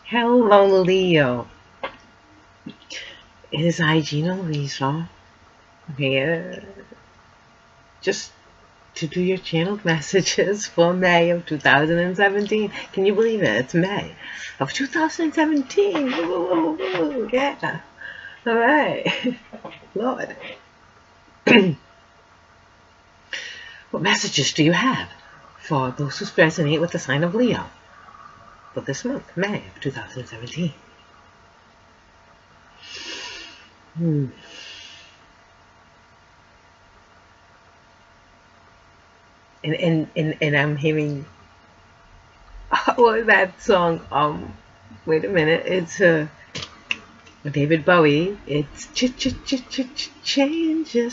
Hello, Leo. It is I, Gina, Louisa, here just to do your channeled messages for May of 2017. Can you believe it? It's May of 2017. Woo, yeah. All right. Lord. What messages do you have for those who resonate with the sign of Leo for this month, May of 2017? And I'm hearing that song. Wait a minute, it's David Bowie. It's changes,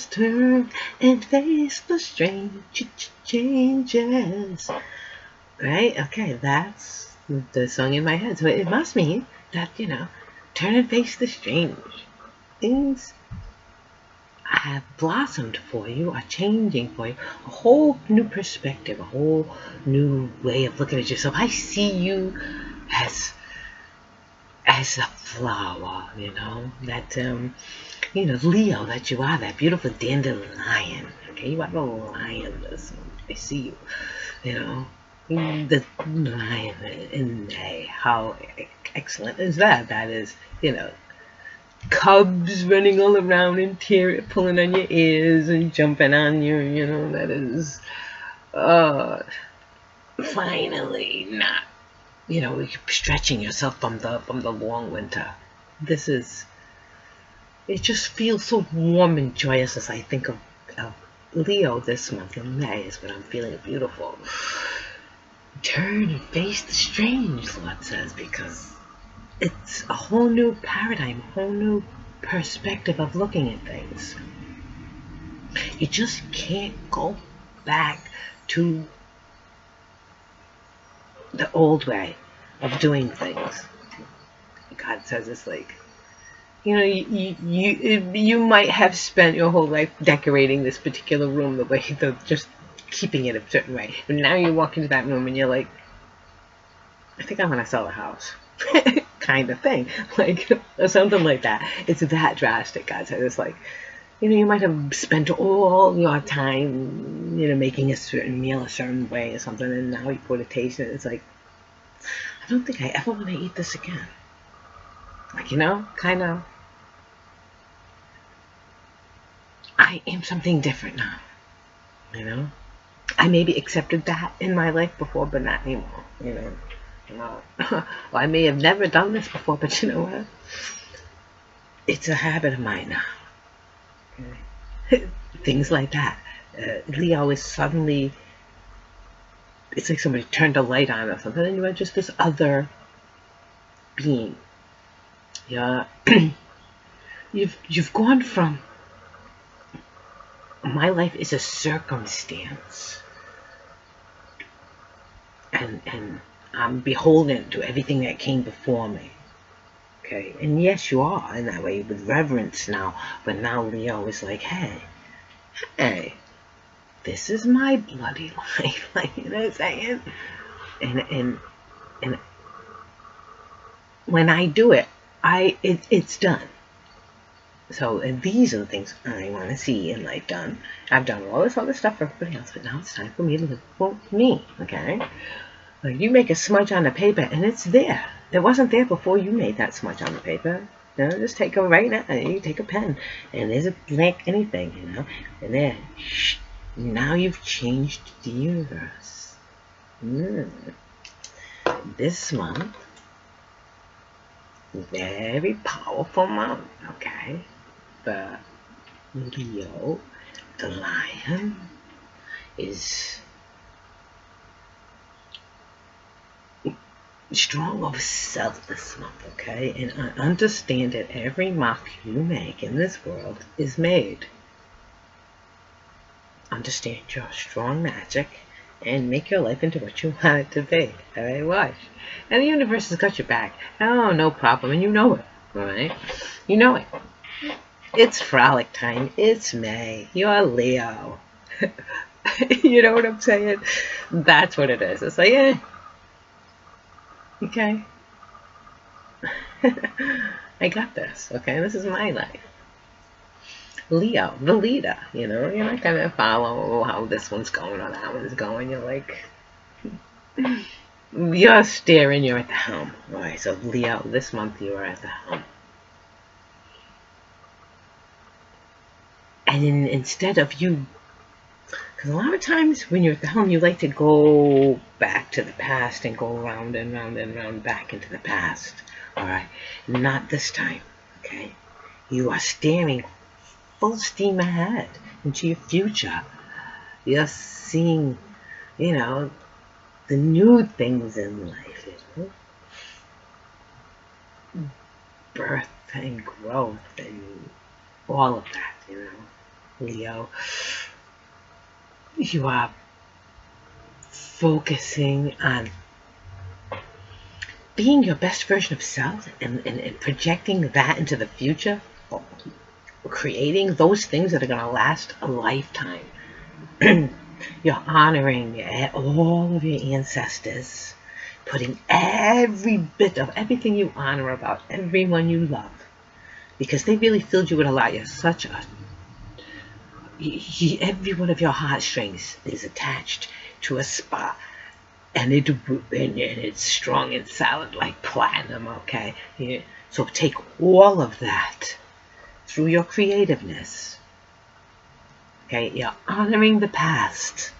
turn and face the strange changes. Right? Okay, that's the song in my head. So it must mean that, turn and face the strange. Things have blossomed for you, are changing for you. A whole new perspective, a whole new way of looking at yourself. I see you as a flower, that, Leo that you are, that beautiful dandelion. Okay, you are the lion. I see you, the lion in May. How excellent is that? That is, cubs running all around in tear, pulling on your ears and jumping on you, that is, finally not, stretching yourself from the long winter. It just feels so warm and joyous as I think of Leo this month in May is when I'm feeling beautiful. Turn and face the strange, Lord says, because it's a whole new paradigm, a whole new perspective of looking at things. You just can't go back to the old way of doing things. God says it's like, you might have spent your whole life decorating this particular room the way, just keeping it a certain way. But now you walk into that room and you're like, I think I'm going to sell the house. Kind of thing, like, or something like that. It's that drastic, God said. It's like, you might have spent all your time, making a certain meal a certain way or something, and now you go to taste it. It's like, I don't think I ever want to eat this again. Like, kind of. I am something different now. I maybe accepted that in my life before, but not anymore. Well, I may have never done this before, but you know what? It's a habit of mine now. Okay? Things like that. Leo is suddenly, it's like somebody turned a light on or something, and you are just this other being. Yeah. You've gone from, my life is a circumstance, and I'm beholden to everything that came before me. Okay, and yes, you are in that way with reverence now. But now Leo is like, hey, this is my bloody life. Like, you know what I'm saying? And when I do it, it's done. So, and these are the things I want to see in life done. I've done all this other stuff for everybody else, but now it's time for me to live for me. Okay. Like, you make a smudge on the paper and it's there. It wasn't there before you made that smudge on the paper. Just take a right now. You take a pen and there's a blank anything, and there. Now you've changed the universe. This month, very powerful month. Okay, the Leo, the lion, is strong of self this month, okay? And understand that every mark you make in this world is made. Understand your strong magic and make your life into what you want it to be. Alright, watch. And the universe has got your back. Oh, no problem. And you know it. Alright? You know it. It's frolic time. It's May. You're Leo. You know what I'm saying? That's what it is. It's like, okay. I got this, okay? This is my life. Leo, the leader, you know? You're not going to follow how this one's going or that one's going. You're like, you're steering, you're at the helm. All right, so Leo, this month you are at the helm. And instead of you, because a lot of times when you're at the helm, you like to go back to the past and go round and round and round back into the past. All right, not this time, okay? You are steering full steam ahead into your future. You're seeing, you know, the new things in life, you know? Birth and growth and all of that, you know? Leo, you are focusing on being your best version of self and projecting that into the future, creating those things that are going to last a lifetime. You're honoring all of your ancestors, putting every bit of everything you honor about everyone you love, because they really filled you with a lot. You're such a every one of your heartstrings is attached to a spot, and it's strong and solid like platinum, okay? Yeah. So take all of that through your creativeness, okay? You're honoring the past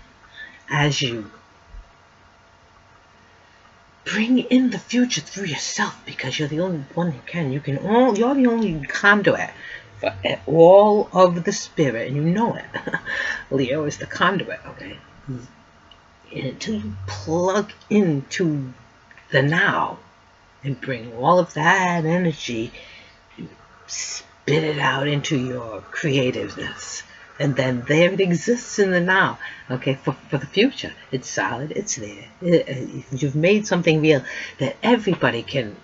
as you bring in the future through yourself, because you're the only one who can. You're the only conduit for all of the spirit, and you know it. Leo is the conduit, okay? And until you plug into the now and bring all of that energy, spit it out into your creativeness, and then there it exists in the now, okay, for the future. It's solid, it's there. You've made something real that everybody can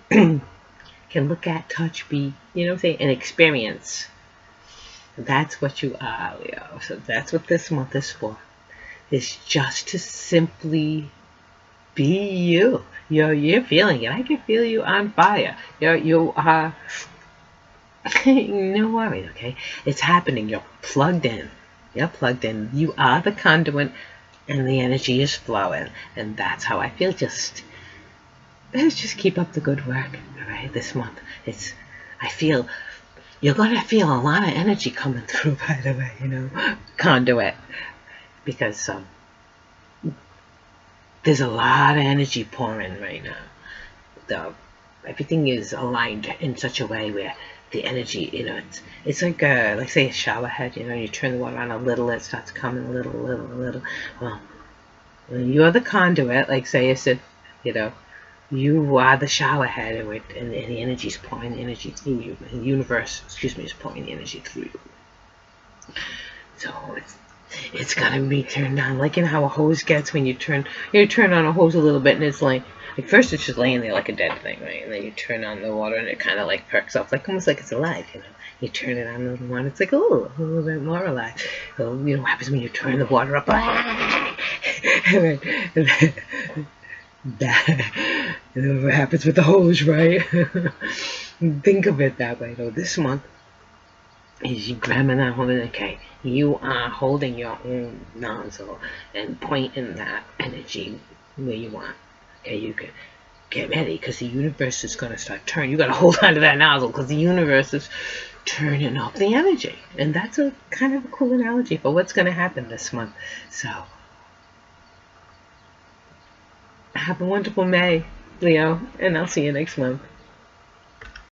can look at, touch, be, you know what I'm saying, and experience. That's what you are, Leo. So that's what this month is for. It's just to simply be you. You're feeling it. I can feel you on fire. You are no worries, okay? It's happening. You're plugged in. You're plugged in. You are the conduit, and the energy is flowing. And that's how I feel. Just keep up the good work, all right? This month, I feel you're gonna feel a lot of energy coming through. By the way, you know, conduit, because there's a lot of energy pouring right now. Everything is aligned in such a way where the energy, you know, it's like say a shower head, you know, you turn the water on a little, it starts coming a little. Well, when you're the conduit, like say I said, you know, you are the shower head, and the energy is pouring the energy through you. And the universe, is pouring the energy through you. So it's gonna be turned on, like in how a hose gets when you turn on a hose a little bit, and it's like first it's just laying there like a dead thing, right? And then you turn on the water and it kind of like perks up, like almost like it's alive, you know. You turn it on a little more, and it's like, oh, a little bit more alive. So, you know what happens when you turn the water up? That what happens with the hose, right? Think of it that way, though. This month is you grabbing that hose, okay? You are holding your own nozzle and pointing that energy where you want. Okay, you can get ready, because the universe is going to start turning. You got to hold on to that nozzle, because the universe is turning up the energy. And that's a kind of a cool analogy for what's going to happen this month. So have a wonderful May, Leo, and I'll see you next month.